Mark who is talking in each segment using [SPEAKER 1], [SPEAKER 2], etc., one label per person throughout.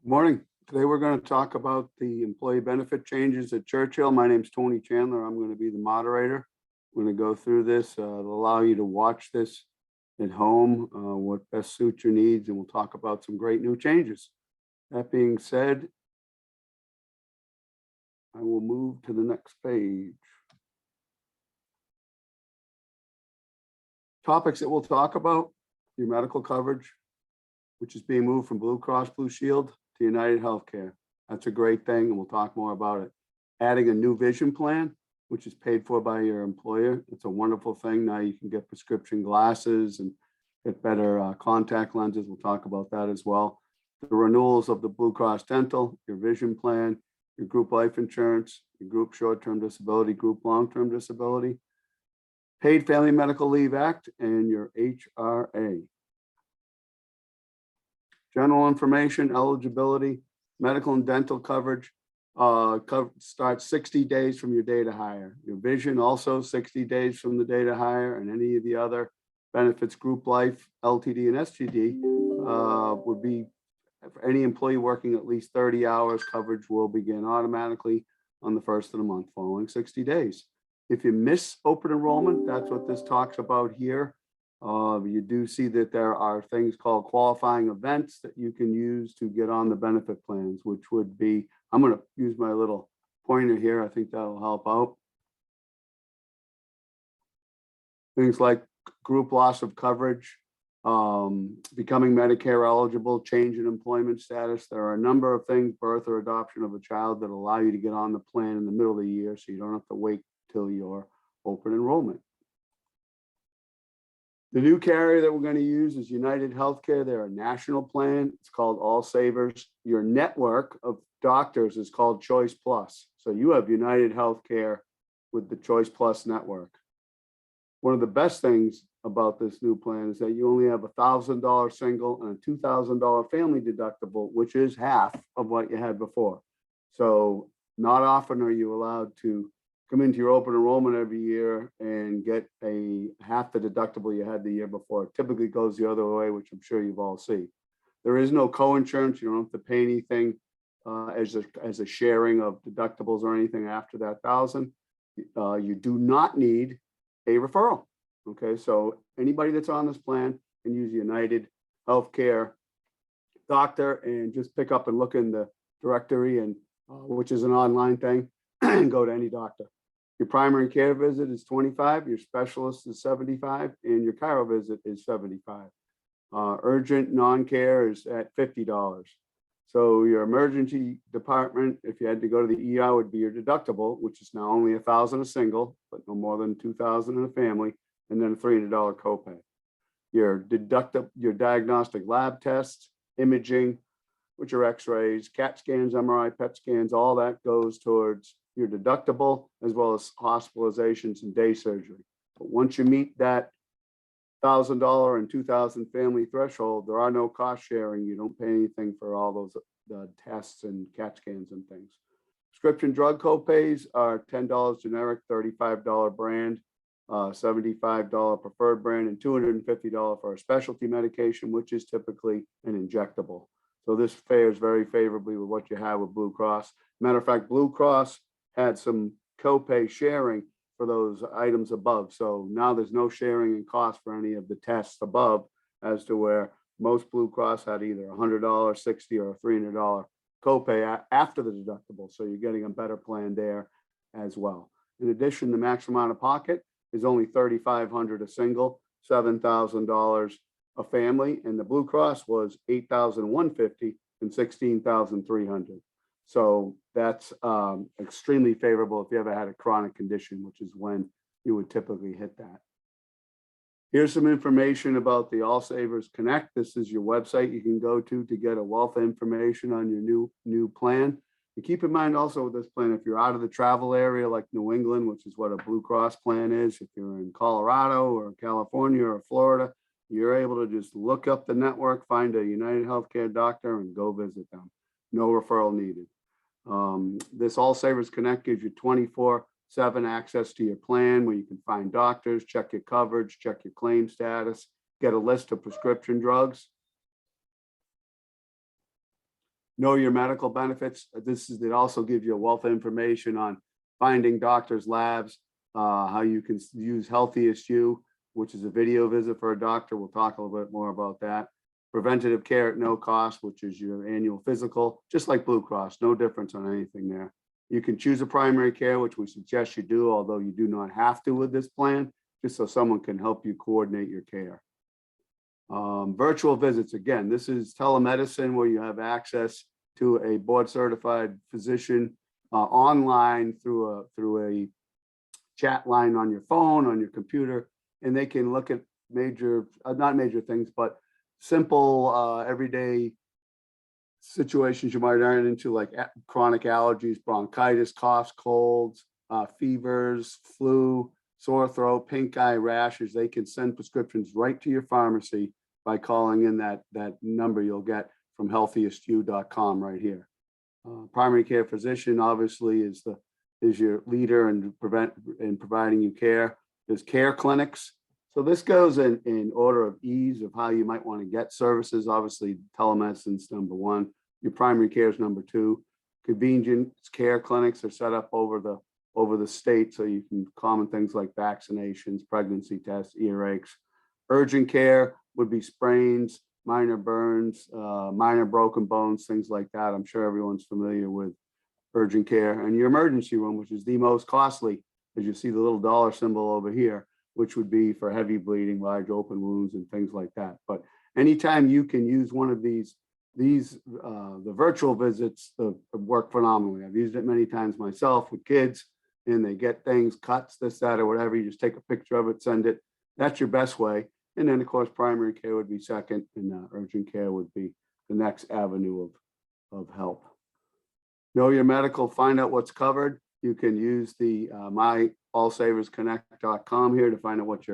[SPEAKER 1] Morning. Today we're going to talk about the employee benefit changes at Churchill. My name's Tony Chandler. I'm going to be the moderator. We're going to go through this. It'll allow you to watch this at home, what best suits your needs, and we'll talk about some great new changes. That being said, I will move to the next page. Topics that we'll talk about: your medical coverage, which is being moved from Blue Cross Blue Shield to United Healthcare. That's a great thing, and we'll talk more about it. Adding a new vision plan, which is paid for by your employer. It's a wonderful thing. Now you can get prescription glasses and get better contact lenses. We'll talk about that as well. The renewals of the Blue Cross Dental, your vision plan, your group life insurance, your group short-term disability, group long-term disability, Paid Family Medical Leave Act, and your HRA. General information, eligibility, medical and dental coverage starts 60 days from your date of hire. Your vision also 60 days from the date of hire, and any of the other benefits, group life, LTD, and STD would be for any employee working at least 30 hours. Coverage will begin automatically on the first of the month following 60 days. If you miss open enrollment, that's what this talks about here. You do see that there are things called qualifying events that you can use to get on the benefit plans, which would be, I'm going to use my little pointer here. I think that'll help out. Things like group loss of coverage, becoming Medicare eligible, change in employment status. There are a number of things, birth or adoption of a child, that allow you to get on the plan in the middle of the year, so you don't have to wait till your open enrollment. The new carrier that we're going to use is United Healthcare. They're a national plan. It's called All Savers. Your network of doctors is called Choice Plus. So you have United Healthcare with the Choice Plus network. One of the best things about this new plan is that you only have a $1,000 single and a $2,000 family deductible, which is half of what you had before. So not often are you allowed to come into your open enrollment every year and get a half the deductible you had the year before. It typically goes the other way, which I'm sure you've all seen. There is no co-insurance. You don't have to pay anything as a sharing of deductibles or anything after that $1,000. You do not need a referral. Okay, so anybody that's on this plan can use United Healthcare doctor and just pick up and look in the directory, and which is an online thing, and go to any doctor. Your primary care visit is $25, your specialist is $75, and your chiro visit is $75. Urgent non-care is at $50. So your emergency department, if you had to go to the ER, would be your deductible, which is now only $1,000 a single, but no more than $2,000 in a family, and then a $300 copay. Your diagnostic lab tests, imaging, which are x-rays, CAT scans, MRI, PET scans, all that goes towards your deductible, as well as hospitalizations and day surgery. But once you meet that $1,000 and $2,000 family threshold, there are no cost sharing. You don't pay anything for all those tests and CAT scans and things. Prescription drug copays are $10 generic, $35 brand, $75 preferred brand, and $250 for a specialty medication, which is typically an injectable. So this fares very favorably with what you have with Blue Cross. Matter of fact, Blue Cross had some copay sharing for those items above. So now there's no sharing in cost for any of the tests above, as to where most Blue Cross had either $100, $60, or $300 copay after the deductible. So you're getting a better plan there as well. In addition, the maximum out of pocket is only $3,500 a single, $7,000 a family, and the Blue Cross was $8,150 and $16,300. So that's extremely favorable if you ever had a chronic condition, which is when you would typically hit that. Here's some information about the All Savers Connect. This is your website you can go to get a wealth of information on your new plan. And keep in mind also with this plan, if you're out of the travel area like New England, which is what a Blue Cross plan is, if you're in Colorado or California or Florida, you're able to just look up the network, find a United Healthcare doctor, and go visit them. No referral needed. This All Savers Connect gives you 24/7 access to your plan, where you can find doctors, check your coverage, check your claim status, get a list of prescription drugs. Know your medical benefits. It also gives you a wealth of information on finding doctors' labs, how you can use Healthiest You, which is a video visit for a doctor. We'll talk a little bit more about that. Preventative care at no cost, which is your annual physical, just like Blue Cross, no difference on anything there. You can choose a primary care, which we suggest you do, although you do not have to with this plan, just so someone can help you coordinate your care. Virtual visits, again, this is telemedicine where you have access to a board certified physician online through a chat line on your phone, on your computer, and they can look at not major things, but simple everyday situations you might run into, like chronic allergies, bronchitis, coughs, colds, fevers, flu, sore throat, pink eye, rashes. They can send prescriptions right to your pharmacy by calling in that number you'll get from healthiestyou.com right here. Primary care physician obviously is your leader in providing you care. There's care clinics. So this goes in order of ease of how you might want to get services. Obviously, telemedicine's number one. Your primary care is number two. Convenient care clinics are set up over the state, so you can common things like vaccinations, pregnancy tests, earaches. Urgent care would be sprains, minor burns, minor broken bones, things like that. I'm sure everyone's familiar with urgent care. And your emergency room, which is the most costly, as you see the little dollar symbol over here, which would be for heavy bleeding, large open wounds, and things like that. But anytime you can use one of the virtual visits work phenomenally. I've used it many times myself with kids, and they get things, cuts, this, that, or whatever. You just take a picture of it, send it. That's your best way. And then, of course, primary care would be second, and urgent care would be the next avenue of help. Know your medical, find out what's covered. You can use the myallsaversconnect.com here to find out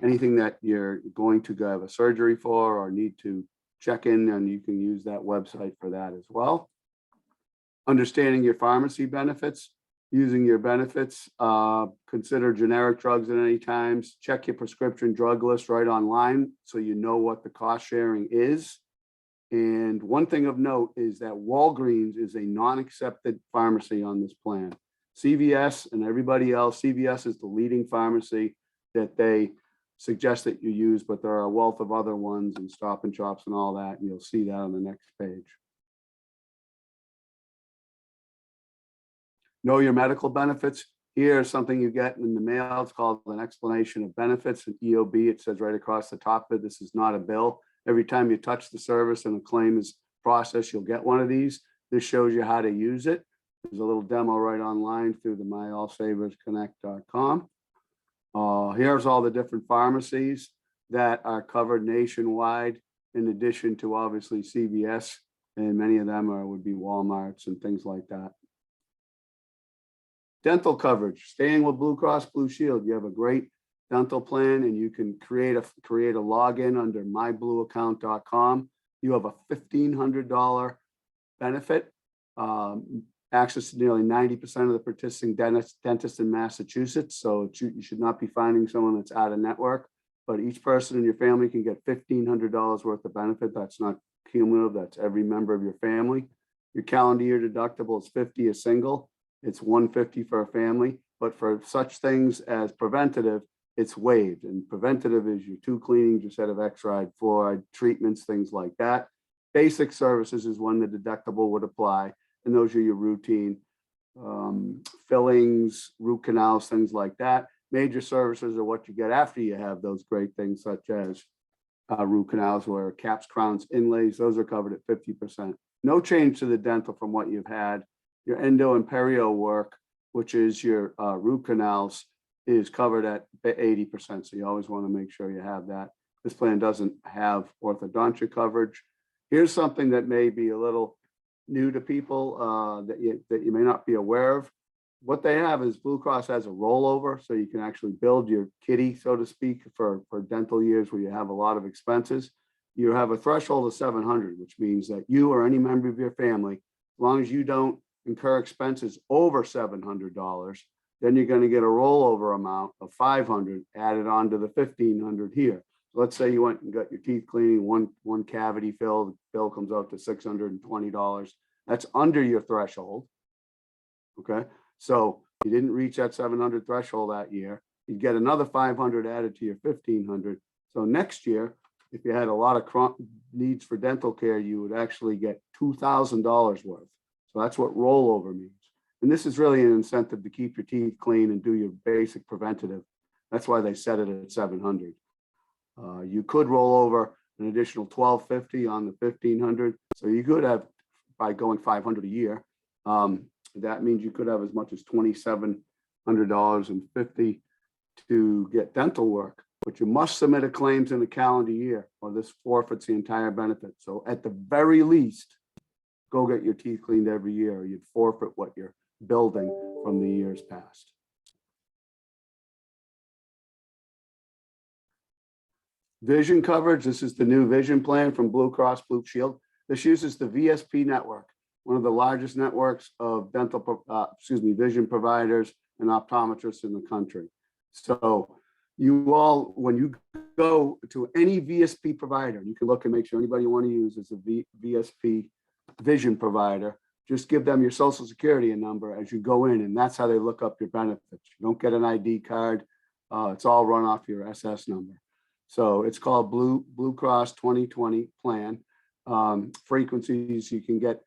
[SPEAKER 1] anything that you're going to have a surgery for or need to check in, and you can use that website for that as well. Understanding your pharmacy benefits, using your benefits, consider generic drugs at any times, check your prescription drug list right online so you know what the cost sharing is. And one thing of note is that Walgreens is a non-accepted pharmacy on this plan. CVS and everybody else, CVS is the leading pharmacy that they suggest that you use, but there are a wealth of other ones and Stop and Shops and all that, and you'll see that on the next page. Know your medical benefits. Here's something you get in the mail. It's called an explanation of benefits, an EOB. It says right across the top of it, this is not a bill. Every time you touch the service and a claim is processed, you'll get one of these. This shows you how to use it. There's a little demo right online through the myallsaversconnect.com. Here's all the different pharmacies that are covered nationwide, in addition to obviously CVS, and many of them would be Walmarts and things like that. Dental coverage, staying with Blue Cross Blue Shield, you have a great dental plan, and you can create a login under myblueaccount.com. You have a $1,500 benefit, access to nearly 90% of the participating dentists in Massachusetts. So you should not be finding someone that's out of network, but each person in your family can get $1,500 worth of benefit. That's not cumulative, that's every member of your family. Your calendar year deductible is $50 a single. It's $150 for a family, but for such things as preventative, it's waived. And preventative is your tooth cleanings, your set of X-ride, fluoride treatments, things like that. Basic services is when the deductible would apply, and those are your routine fillings, root canals, things like that. Major services are what you get after you have those great things, such as root canals, where caps, crowns, inlays, those are covered at 50%. No change to the dental from what you've had. Your endo and perio work, which is your root canals, is covered at 80%. So you always want to make sure you have that. This plan doesn't have orthodontia coverage. Here's something that may be a little new to people that you may not be aware of. What they have is Blue Cross has a rollover, so you can actually build your kitty, so to speak, for dental years where you have a lot of expenses. You have a threshold of 700, which means that you or any member of your family, as long as you don't incur expenses over $700, then you're going to get a rollover amount of $500 added on to the $1,500 here. So let's say you went and got your teeth cleaning, one cavity filled, the bill comes out to $620. That's under your threshold. Okay, so you didn't reach that 700 threshold that year. You'd get another 500 added to your 1,500. So next year, if you had a lot of needs for dental care, you would actually get $2,000 worth. So that's what rollover means. And this is really an incentive to keep your teeth clean and do your basic preventative. That's why they set it at 700. You could roll over an additional $1,250 on the 1,500. So you could have, by going 500 a year, that means you could have as much as $2,700.50 to get dental work. But you must submit a claims in a calendar year, or this forfeits the entire benefit. So at the very least, go get your teeth cleaned every year, or you'd forfeit what you're building from the years past. Vision coverage. This is the new vision plan from Blue Cross Blue Shield. This uses the VSP network, one of the largest networks of vision providers and optometrists in the country. So you all, when you go to any VSP provider, you can look and make sure anybody you want to use is a VSP vision provider. Just give them your social security number as you go in, and that's how they look up your benefits. You don't get an ID card. It's all run off your SS number. So it's called Blue Cross 2020 plan. Frequencies, you can get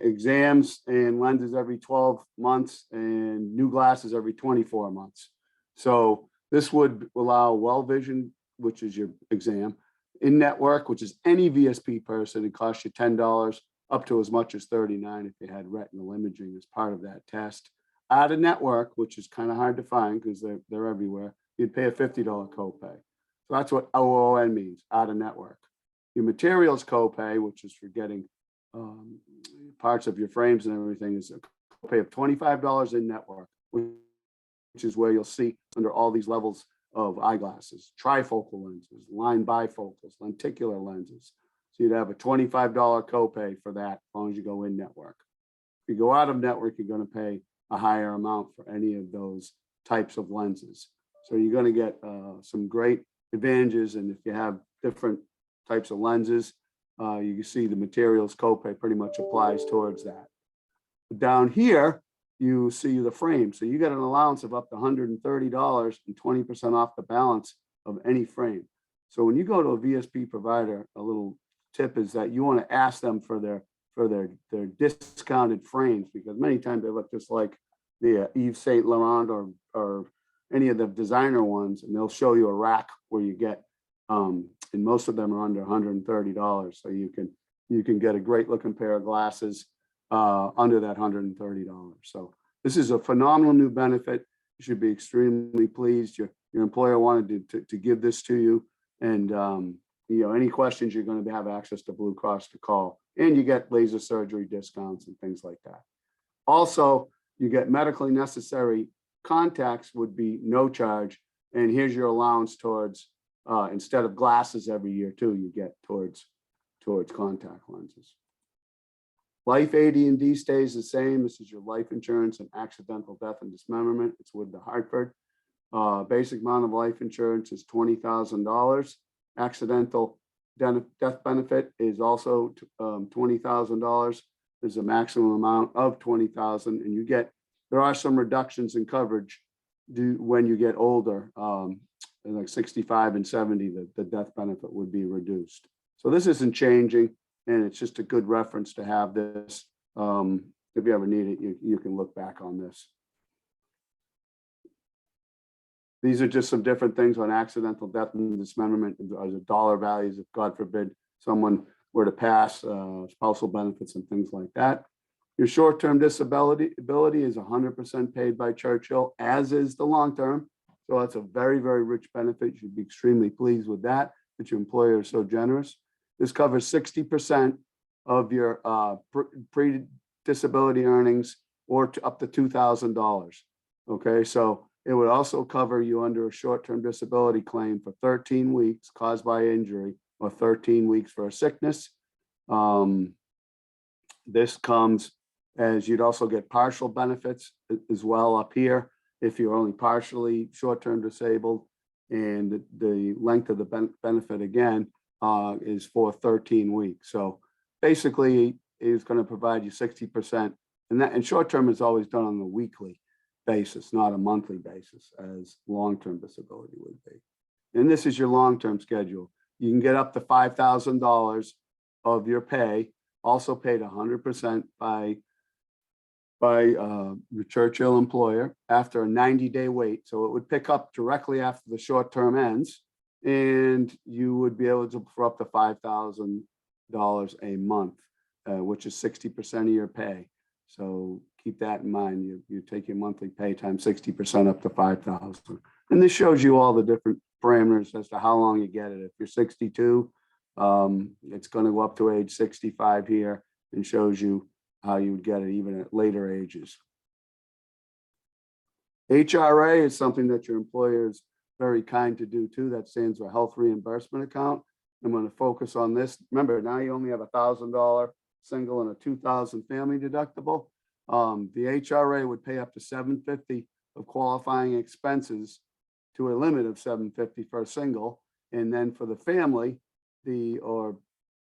[SPEAKER 1] exams and lenses every 12 months and new glasses every 24 months. So this would allow well vision, which is your exam, in network, which is any VSP person. It costs you $10 up to as much as $39 if you had retinal imaging as part of that test. Out of network, which is kind of hard to find because they're everywhere, you'd pay a $50 copay. So that's what OON means, out of network. Your materials copay, which is for getting parts of your frames and everything, is a copay of $25 in network, which is where you'll see under all these levels of eyeglasses, trifocal lenses, line bifocals, lenticular lenses. So you'd have a $25 copay for that as long as you go in network. If you go out of network, you're going to pay a higher amount for any of those types of lenses. So you're going to get some great advantages. And if you have different types of lenses, you can see the materials copay pretty much applies towards that. Down here, you see the frame. So you get an allowance of up to $130 and 20% off the balance of any frame. So when you go to a VSP provider, a little tip is that you want to ask them for their discounted frames, because many times they look just like the Yves Saint Laurent or any of the designer ones, and they'll show you a rack where you get, and most of them are under $130. So you can get a great looking pair of glasses under that $130. So this is a phenomenal new benefit. You should be extremely pleased. Your employer wanted to give this to you, and any questions, you're going to have access to Blue Cross to call, and you get laser surgery discounts and things like that. Also, you get medically necessary contacts would be no charge, and here's your allowance towards instead of glasses every year too, you get towards contact lenses. Life AD&D stays the same. This is your life insurance and accidental death and dismemberment. It's with the Hartford. Basic amount of life insurance is $20,000. Accidental death benefit is also $20,000. There's a maximum amount of $20,000, and there are some reductions in coverage when you get older, like 65 and 70, the death benefit would be reduced. So this isn't changing, and it's just a good reference to have this. If you ever need it, you can look back on this. These are just some different things on accidental death and dismemberment as a dollar values if, God forbid, someone were to pass, spousal benefits and things like that. Your short-term disability is 100% paid by Churchill, as is the long-term. So that's a very, very rich benefit. You should be extremely pleased with that your employer is so generous. This covers 60% of your pre-disability earnings, or up to $2,000. Okay, so it would also cover you under a short-term disability claim for 13 weeks caused by injury, or 13 weeks for a sickness. This comes as you'd also get partial benefits as well up here if you're only partially short-term disabled, and the length of the benefit again is for 13 weeks. So basically is going to provide you 60%. And short-term is always done on a weekly basis, not a monthly basis, as long-term disability would be. And this is your long-term schedule. You can get up to $5,000 of your pay, also paid 100% by your Churchill employer after a 90-day wait. So it would pick up directly after the short term ends, and you would be eligible for up to $5,000 a month, which is 60% of your pay. So keep that in mind. You take your monthly pay times 60% up to $5,000. And this shows you all the different parameters as to how long you get it. If you're 62, it's going to go up to age 65 here, and shows you how you would get it even at later ages. HRA is something that your employer is very kind to do too. That stands for Health Reimbursement Account. I'm going to focus on this. Remember, now you only have a $1,000 single and a $2,000 family deductible. The HRA would pay up to $750 of qualifying expenses to a limit of $750 for a single. And then for the family, or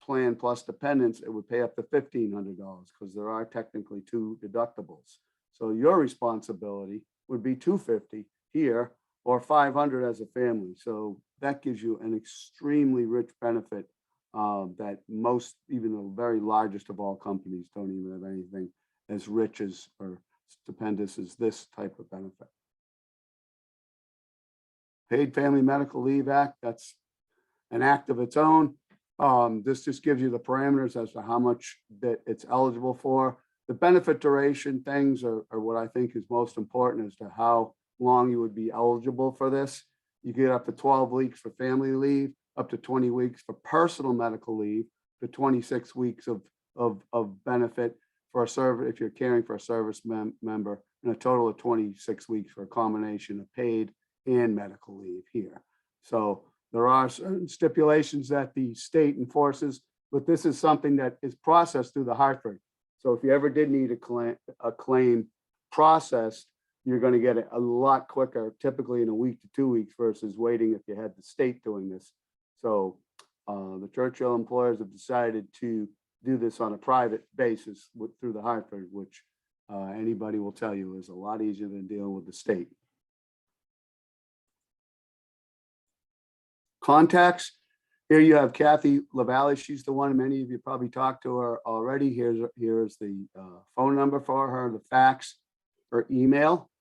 [SPEAKER 1] plan plus dependents, it would pay up to $1,500 because there are technically two deductibles. So your responsibility would be $250 here or $500 as a family. So that gives you an extremely rich benefit that most, even the very largest of all companies, don't even have anything as rich as or stupendous as this type of benefit. Paid Family Medical Leave Act, that's an act of its own. This just gives you the parameters as to how much that it's eligible for. The benefit duration things are what I think is most important as to how long you would be eligible for this. You get up to 12 weeks for family leave, up to 20 weeks for personal medical leave, to 26 weeks of benefit for a service if you're caring for a service member, and a total of 26 weeks for a combination of paid and medical leave here. So there are certain stipulations that the state enforces, but this is something that is processed through the Hartford. So if you ever did need a claim processed, you're going to get it a lot quicker, typically in a week to 2 weeks versus waiting if you had the state doing this. So the Churchill employers have decided to do this on a private basis through the Hartford, which anybody will tell you is a lot easier than dealing with the state. Contacts. Here you have Kathy LaValle. She's the one, many of you probably talked to her already. Here's the phone number for her, the fax or email.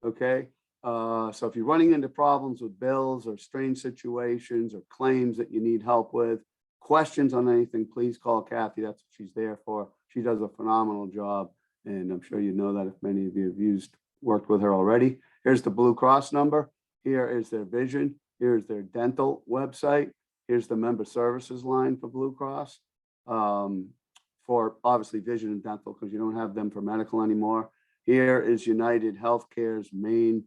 [SPEAKER 1] Okay. So if you're running into problems with bills or strange situations or claims that you need help with, questions on anything, please call Kathy. That's what she's there for. She does a phenomenal job. And I'm sure you know that if many of you have worked with her already. Here's the Blue Cross number. Here is their vision. Here's their dental website. Here's the member services line for Blue Cross, for obviously vision and dental, because you don't have them for medical anymore. Here is United Healthcare's main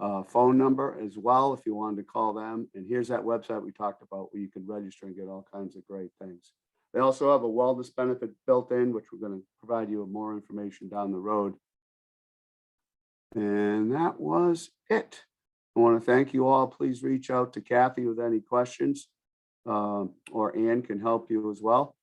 [SPEAKER 1] phone number as well, if you wanted to call them. And here's that website we talked about where you can register and get all kinds of great things. They also have a wellness benefit built in, which we're going to provide you with more information down the road. And that was it. I want to thank you all. Please reach out to Kathy with any questions, or Ann can help you as well.